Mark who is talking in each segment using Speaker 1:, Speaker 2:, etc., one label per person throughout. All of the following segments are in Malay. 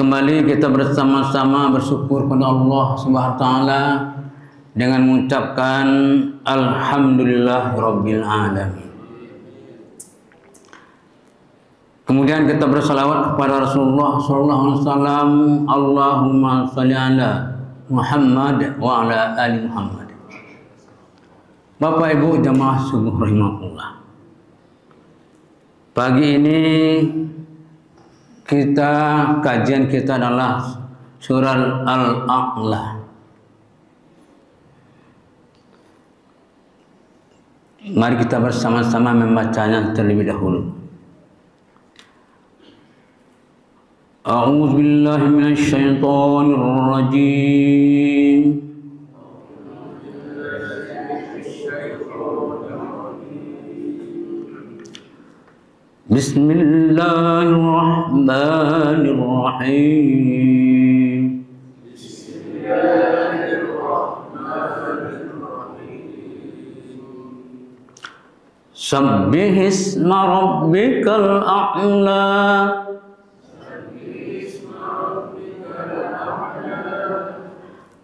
Speaker 1: Kembali kita bersama-sama bersyukur kepada Allah Subhanahu wa taala dengan mengucapkan alhamdulillahirabbil alamin. Kemudian kita bersalawat kepada Rasulullah sallallahu alaihi wasallam. Allahumma shalli ala Muhammad wa ala ali Muhammad. Bapak Ibu jamaah subuh rahimakumullah. Pagi ini kajian kita adalah surah Al-A'la. Mari kita bersama-sama membacanya terlebih dahulu. A'udzu billahi minasy syaithanir rajim. Bismillahirrahmanirrahim. Sabbih isma rabbikal a'la.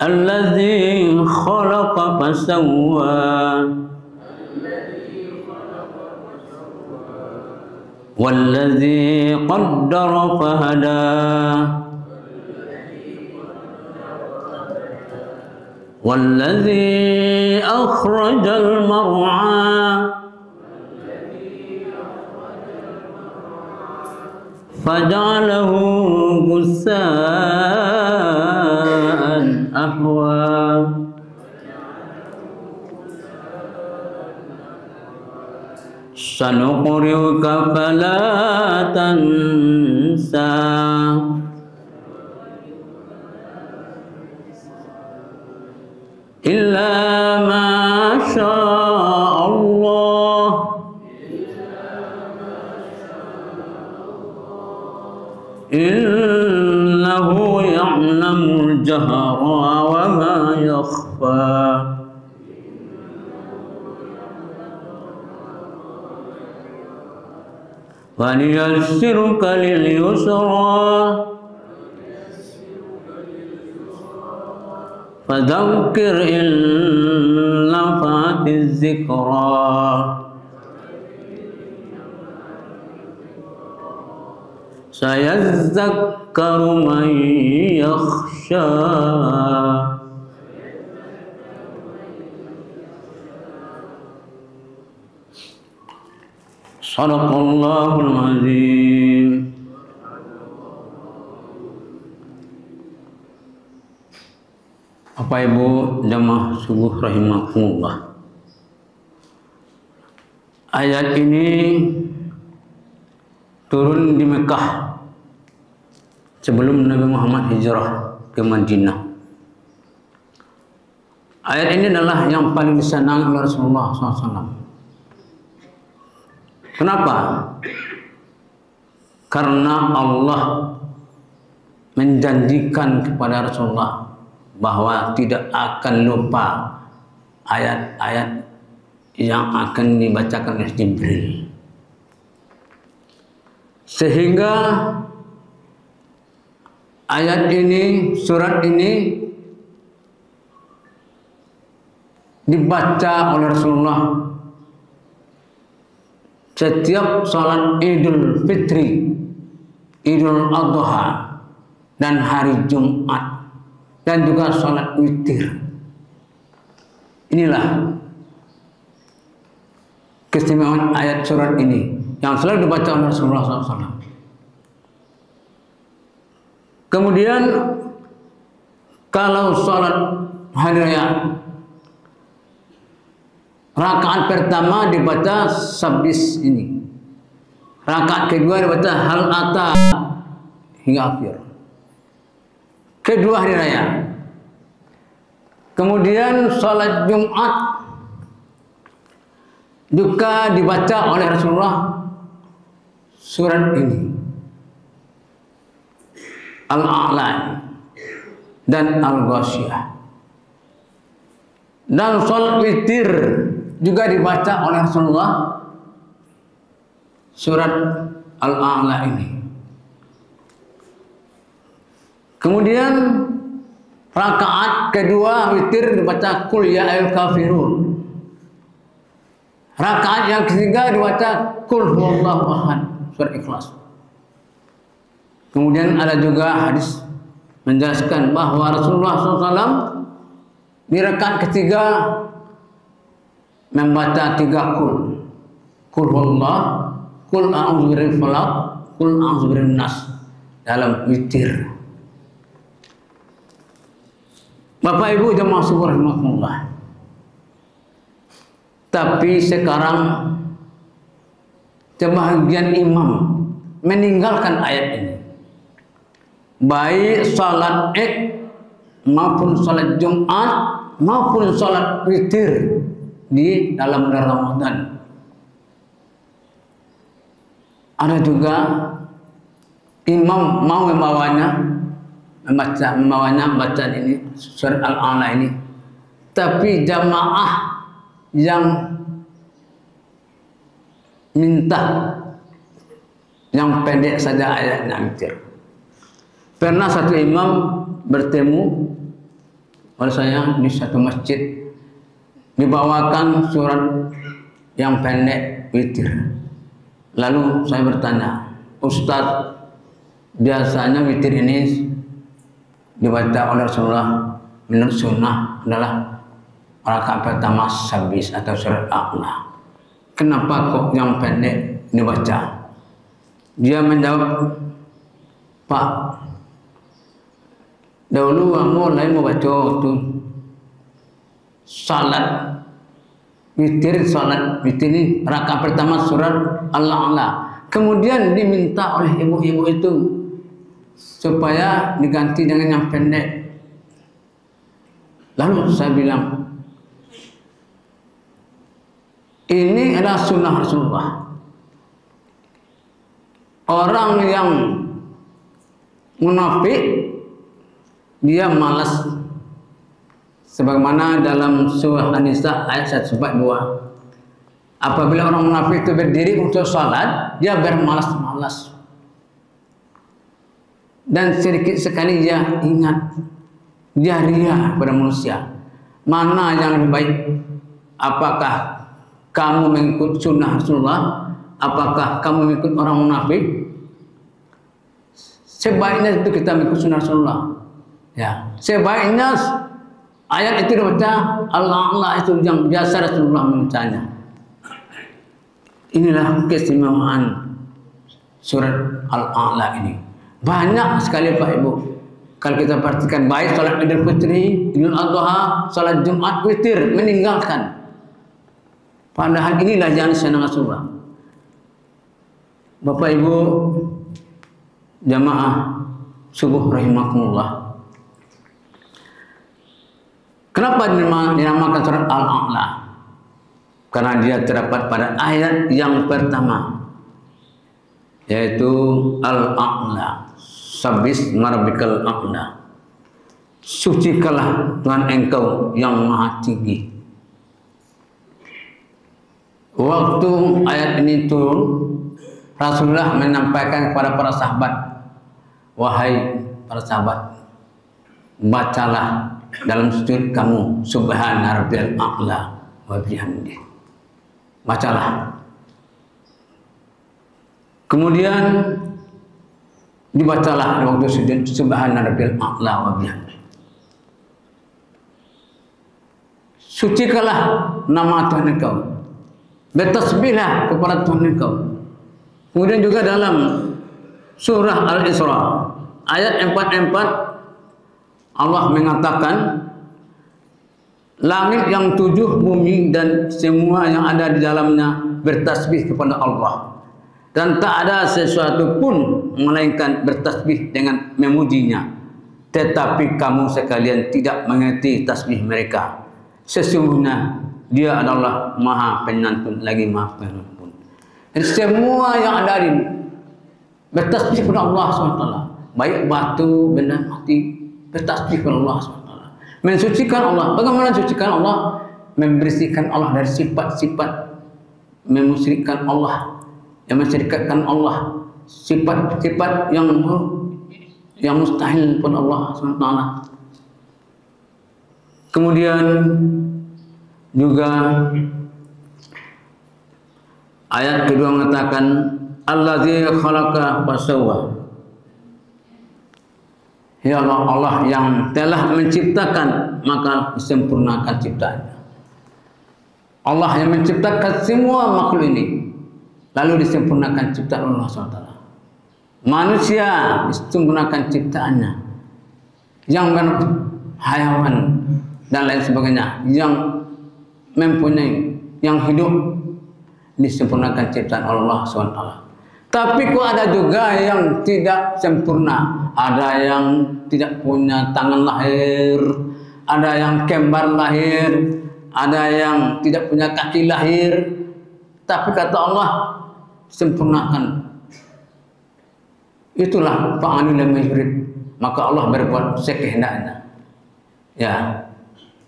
Speaker 1: Alladzi khalaqa fasawwa. والذي قدر فهدى والذي أخرج المرعى فجعله غثاء أحوى سنقرئك فلا تنسى إلا ما شاء الله إنه يعلم الجهر وما يخفى وَلِيَسِّرُكَ لِلْيُسْرَى فَذَكِّرْ إِن نَّفَعَتِ الذِّكْرَى سَيَذَّكَّرُ مَن يَخْشَى Sadaqallahul azim. Bapak Ibu jamaah subuh rahimakumullah. Ayat ini turun di Mekah sebelum Nabi Muhammad hijrah ke Madinah. Ayat ini adalah yang paling disenangi oleh Rasulullah SAW. Kenapa? Karena Allah menjanjikan kepada Rasulullah bahwa tidak akan lupa ayat-ayat yang akan dibacakan oleh Jibril. Sehingga ayat ini, surat ini dibaca oleh Rasulullah setiap salat Idul Fitri, Idul Adha, dan hari Jumat, dan juga salat witir. Inilah keistimewaan ayat surat ini yang selalu dibaca oleh Rasulullah SAW. Kemudian kalau salat hari raya, rakaat pertama dibaca sabis ini, rakaat kedua dibaca hal ata hingga akhir. Kedua hari raya. Kemudian salat Jumat juga dibaca oleh Rasulullah surat ini, Al-A'la dan Al-Ghasyiyah. Dan salat witir juga dibaca oleh Rasulullah surat Al-A'la ini. Kemudian rakaat kedua witir dibaca Qul ya ayyuhal kafirun. Rakaat yang ketiga dibaca Qul huwallahu ahad, surat Ikhlas. Kemudian ada juga hadis menjelaskan bahwa Rasulullah SAW di rakaat ketiga membaca 3 Qul. Qul huwallah, Qul a'udzu birabbil falaq, Qul a'udzu birabbin nas dalam witir. Bapak Ibu jemaah syukur rahimakumullah. Tapi sekarang sebahagian imam meninggalkan ayat ini. Baik salat Id maupun salat Jumat maupun salat witir di dalam bulan Ramadan. Ada juga imam mau membawanya bacaan ini surat Al-A'la ini, tapi jamaah yang minta yang pendek saja ayatnya witir. Pernah satu imam bertemu oleh saya di satu masjid, dibawakan surat yang pendek witir. Lalu saya bertanya, Ustadz, biasanya witir ini dibaca oleh Rasulullah menurut sunnah adalah rakaat pertama sabis atau surat A'la. Kenapa kok yang pendek dibaca? Dia menjawab, Pak, dahulu mulai membaca itu salat witir ini rakaat pertama surat Al-A'la. Kemudian diminta oleh ibu-ibu itu supaya diganti dengan yang pendek. Lalu saya bilang, ini adalah sunnah Rasulullah. Orang yang munafik dia malas, sebagaimana dalam surah An-Nisa ayat 142. Apabila orang munafik itu berdiri untuk salat, dia bermalas-malas. Dan sedikit sekali dia ingat, dia ria pada manusia. Mana yang lebih baik? Apakah kamu mengikut sunnah Rasulullah? Apakah kamu mengikut orang munafik? Sebaiknya itu kita mengikut sunnah Rasulullah. Ya, sebaiknya ayat itu dibaca Allah itu yang biasa Rasulullah membacanya. Inilah keistimewaan surat Al-A'la ini. Banyak sekali Pak Ibu. Kalau kita perhatikan baik salat Idul Fitri, Idul Adha, salat Jumat witir meninggalkan. Padahal inilah jalan sunnah Rasulullah. Bapak Ibu jamaah subuh rahimakumullah. Kenapa dinamakan surat Al-A'la? Karena dia terdapat pada ayat yang pertama, yaitu Al-A'la, Sabbis marabbikal a'la. Sucikalah Tuhan engkau yang maha tinggi. Waktu ayat ini turun, Rasulullah menyampaikan kepada para sahabat, wahai para sahabat, bacalah dalam sujud kamu subhana rabbiyal a'la wa bihamdihi. Bacalah. Kemudian dibacalah waktu sujud subhana rabbiyal a'la wa bihamdihi. Sucikalah nama Tuhan engkau, bertasbihlah kepada Tuhan engkau. Kemudian juga dalam surah Al-Isra ayat 44 Allah mengatakan, langit yang 7, bumi dan semua yang ada di dalamnya bertasbih kepada Allah, dan tak ada sesuatu pun melainkan bertasbih dengan memujinya. Tetapi kamu sekalian tidak mengerti tasbih mereka. Sesungguhnya Dia adalah Maha Penyantun lagi Maha Pengampun. Dan semua yang ada ini bertasbih kepada Allah SWT. Baik batu, benda mati, bertasbih kepada Allah SWT. Mensucikan Allah. Bagaimana mensucikan Allah? Membersihkan Allah dari sifat-sifat memusyrikan Allah, yang mensyirikatkan Allah, sifat-sifat yang buruk, yang mustahil pun Allah SWT. Kemudian juga ayat kedua mengatakan allazi khalaqa fasawwa. Ya Allah, Allah yang telah menciptakan maka disempurnakan ciptaannya. Allah yang menciptakan semua makhluk ini lalu disempurnakan ciptaan Allah SWT. Manusia disempurnakan ciptaannya, yang hayawan dan lain sebagainya, yang mempunyai, yang hidup, disempurnakan ciptaan Allah SWT. Tapi kok ada juga yang tidak sempurna, ada yang tidak punya tangan lahir, ada yang kembar lahir, ada yang tidak punya kaki lahir, tapi kata Allah sempurnakan. Itulah fa'alul lima yurid, maka Allah berbuat sekehendaknya. Ya,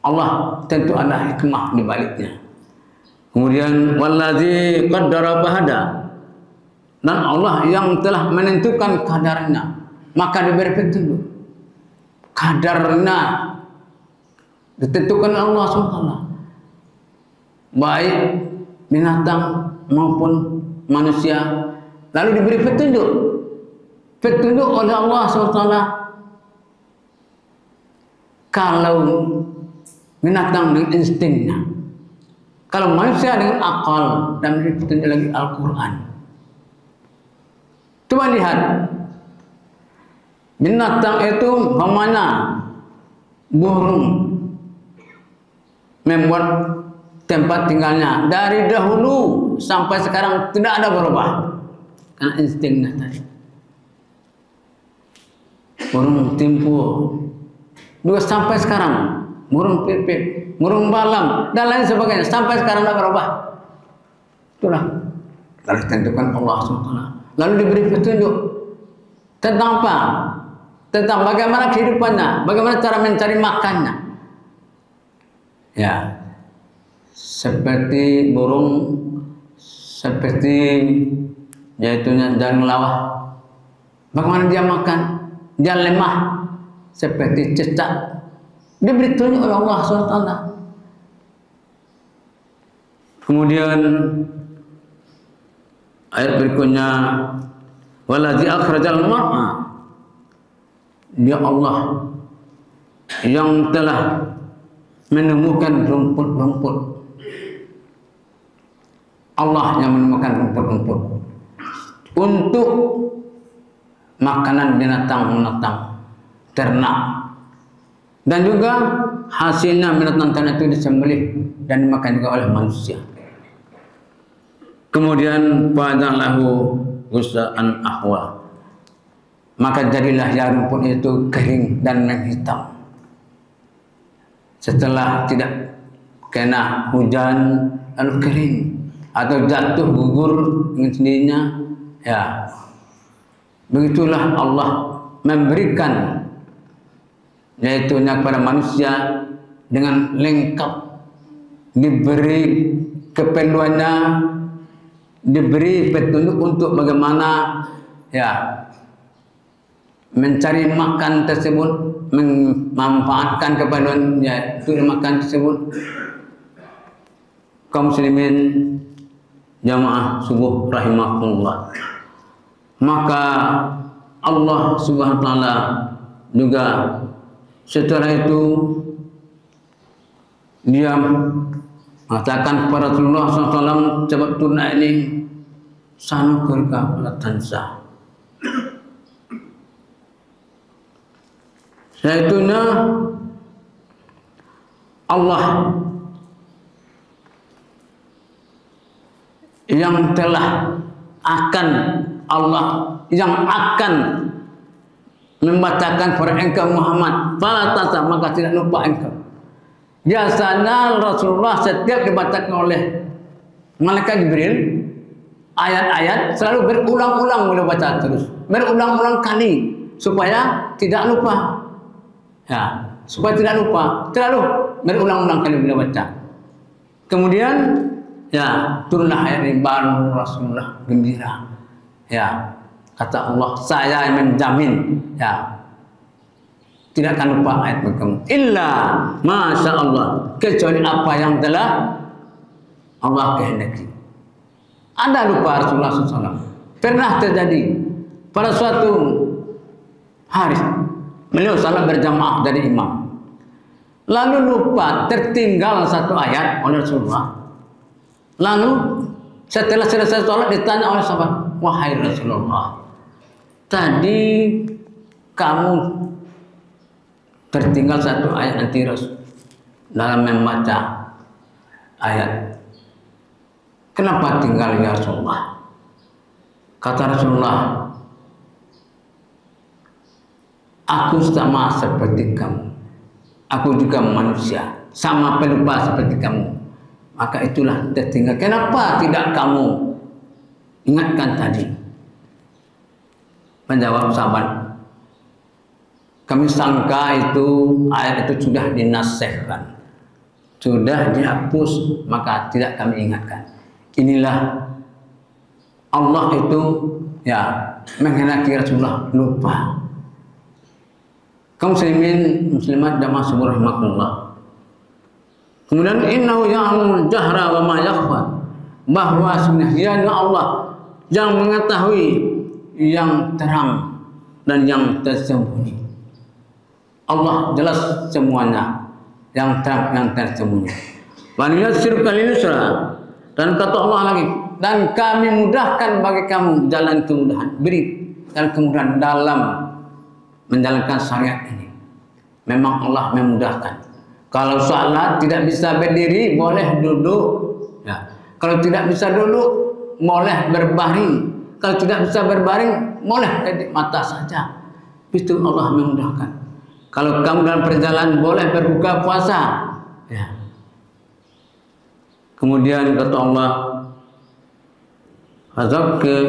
Speaker 1: Allah tentu ada hikmah di baliknya. Kemudian wallazi qaddara fahada, dan Allah yang telah menentukan kadarnya maka diberi petunjuk. Kadarnya ditentukan Allah SWT, baik binatang maupun manusia, lalu diberi petunjuk oleh Allah SWT. Kalau binatang dengan instingnya, kalau manusia dengan akal, dan diberi petunjuk lagi Al-Quran. Coba lihat, binatang itu bagaimana burung membuat tempat tinggalnya dari dahulu sampai sekarang tidak ada berubah karena instingnya tadi. Burung timpul juga sampai sekarang, burung pipit, burung balam dan lain sebagainya sampai sekarang tidak berubah. Itulah lalu ditentukan Allah SWT. Lalu diberi petunjuk tentang apa? Tentang bagaimana kehidupannya, bagaimana cara mencari makannya. Ya, seperti burung, seperti yaitunya jalang lawah. Bagaimana dia makan? Dia lemah, seperti cecak. Diberi petunjuk oleh Allah SWT. Kemudian ayat berikutnya waladzi akhrajal mar'a, dia Allah yang telah menemukan rumput-rumput. Allah yang menemukan rumput-rumput untuk makanan binatang-binatang ternak, dan juga hasilnya binatang ternak itu disembelih dan dimakan juga oleh manusia. Kemudian fadalahu gusaan ahwa, maka jadilah ya rumput itu kering dan menghitam setelah tidak kena hujan lalu kering atau jatuh gugur dengan sendirinya. Ya, begitulah Allah memberikan yaitunya kepada manusia dengan lengkap, diberi keperluannya, diberi petunjuk untuk bagaimana ya mencari makan tersebut, memanfaatkan keperluan yaitu makan tersebut. Kaum muslimin jamaah subuh rahimahullah, maka Allah Subhanahu wa taala juga setelah itu dia mengatakan kepada Rasulullah SAW, coba tunai ini sanukurka latansa. Yaitunya Allah yang telah akan, Allah yang akan membacakan kepada engkau Muhammad, fala tasa, maka tidak lupa engkau. Biasanya Rasulullah setiap dibacakan oleh malaikat Jibril ayat-ayat selalu berulang-ulang beliau baca terus, berulang-ulang kali supaya tidak lupa. Ya, supaya tidak lupa, terlalu berulang-ulang kali beliau baca. Kemudian ya turunlah ayat ini, baru Rasulullah gembira. Ya, Kata Allah, saya menjamin, ya, tidak akan lupa ayat kamu. Illa, masya Allah, kecuali apa yang telah Allah kehendaki. Anda lupa Rasulullah SAW. Pernah terjadi pada suatu hari beliau salat berjamaah dari imam, lalu lupa tertinggal satu ayat oleh Rasulullah. Lalu setelah selesai salat ditanya oleh sahabat, wahai Rasulullah, tadi kamu tertinggal satu ayat nanti dalam membaca ayat. Kenapa tinggal ya Rasulullah? Kata Rasulullah, aku sama seperti kamu. Aku juga manusia, sama pelupa seperti kamu. Maka itulah tertinggal. Kenapa tidak kamu ingatkan tadi? Menjawab sahabat, kami sangka itu ayat itu sudah dinasihkan, sudah dihapus, maka tidak kami ingatkan. Inilah Allah itu, ya, menghendaki Rasulullah lupa. Kaum muslimin muslimat jamaah subuh rahimakumullah. Kemudian innahu ya'lamul jahra wa ma yakhfa, bahwa sebenarnya Allah yang mengetahui yang terang dan yang tersembunyi. Allah jelas semuanya, yang terang yang tersembunyi. Wa yassirka lil yusra, dan kata Allah lagi, dan kami mudahkan bagi kamu jalan kemudahan, beri dan kemudahan dalam menjalankan syariat ini. Memang Allah memudahkan. Kalau salat tidak bisa berdiri, boleh duduk. Ya. Kalau tidak bisa duduk, boleh berbaring. Kalau tidak bisa berbaring, boleh kedip mata saja. Itu Allah memudahkan. Kalau kamu dalam perjalanan, boleh berbuka puasa. Ya. Kemudian kata Allah, fadzakir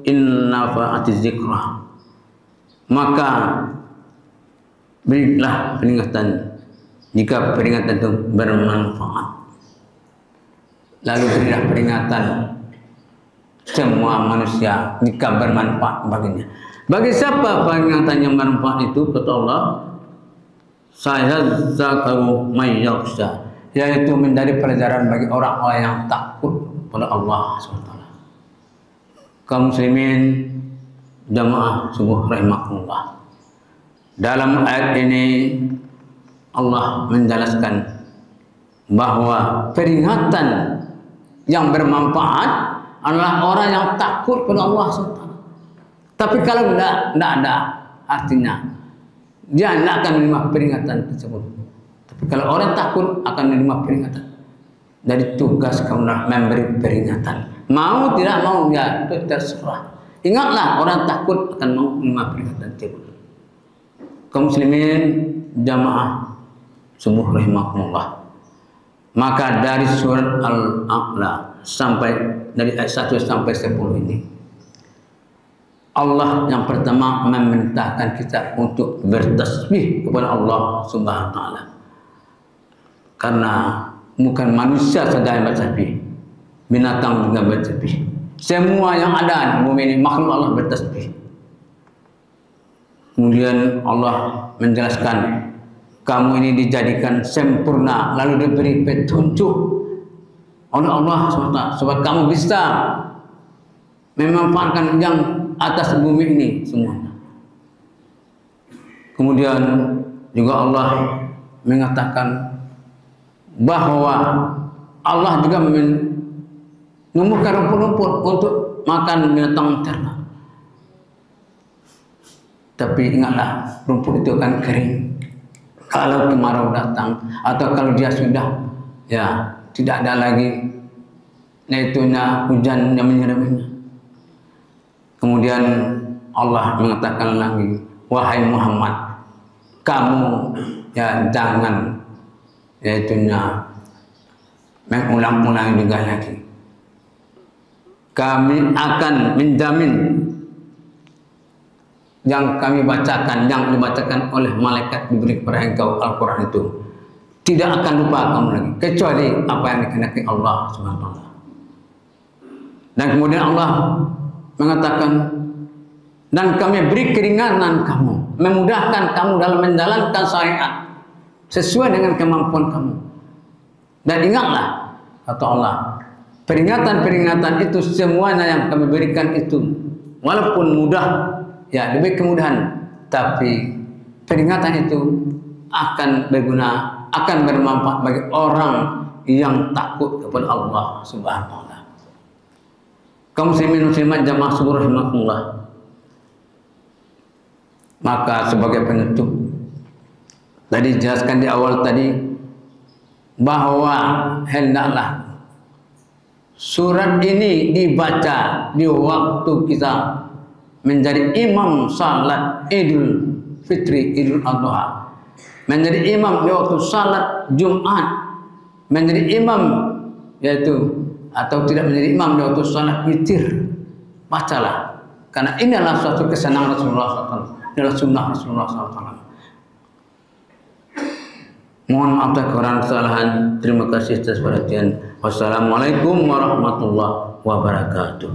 Speaker 1: in nafa'atiz zikrah, maka berilah peringatan jika peringatan itu bermanfaat. Lalu berilah peringatan semua manusia jika bermanfaat baginya. Bagi siapa peringatan yang bermanfaat itu? Kata Allah, saya zakaru may yakhsha, yaitu menjadi pelajaran bagi orang-orang yang takut pada Allah SWT. Kaum muslimin jamaah subuh rahimakumullah. Dalam ayat ini Allah menjelaskan bahwa peringatan yang bermanfaat adalah orang yang takut pada Allah SWT. Tapi kalau tidak ada, artinya dia tidak akan menerima peringatan tersebut. Tapi kalau orang takut akan menerima peringatan. Dari tugas kamu memberi peringatan. Mau tidak mau, ya itu terserah. Ingatlah, orang takut akan mau menerima peringatan tersebut. Kaum muslimin jamaah subuh rahimakumullah. Maka dari surat Al-A'la sampai dari ayat 1 sampai 10 ini, Allah yang pertama memerintahkan kita untuk bertasbih kepada Allah Subhanahu wa taala. Karena bukan manusia saja yang bertasbih, binatang juga bertasbih. Semua yang ada di bumi ini makhluk Allah bertasbih. Kemudian Allah menjelaskan, kamu ini dijadikan sempurna, lalu diberi petunjuk oleh Allah SWT, sebab kamu bisa memanfaatkan yang atas bumi ini semuanya. Kemudian juga Allah mengatakan bahwa Allah juga menumbuhkan rumput-rumput untuk makan binatang ternak. Tapi ingatlah, rumput itu akan kering kalau kemarau datang, atau kalau dia sudah, ya, tidak ada lagi yaitunya hujan yang menyiraminya. Kemudian Allah mengatakan lagi, wahai Muhammad, kamu, ya, jangan yaitunya mengulang-ulang juga lagi. Kami akan menjamin yang kami bacakan, yang dibacakan oleh malaikat diberi kepada engkau Al-Quran itu tidak akan lupa kamu lagi, kecuali apa yang dikehendaki Allah Subhanahu wa taala. Dan kemudian Allah mengatakan, dan kami beri keringanan kamu, memudahkan kamu dalam menjalankan syariat sesuai dengan kemampuan kamu. Dan ingatlah, kata Allah, peringatan-peringatan itu semuanya yang kami berikan itu, walaupun mudah, ya demi kemudahan, tapi peringatan itu akan berguna, akan bermanfaat bagi orang yang takut kepada Allah Subhanahu wa taala. Kaum muslimin muslimat jamaah subuh rahimakumullah. Maka sebagai penutup, tadi jelaskan di awal tadi bahwa hendaklah surat ini dibaca di waktu kita menjadi imam salat Idul Fitri, Idul Adha, menjadi imam di waktu salat Jumat, menjadi imam yaitu atau tidak menjadi imam di waktu salat witir. Bacalah, karena ini adalah suatu kesenangan Rasulullah SAW, adalah sunnah Rasulullah SAW. Mohon maaf atas kekurangan kesalahan. Terima kasih atas perhatian. Wassalamualaikum warahmatullahi wabarakatuh.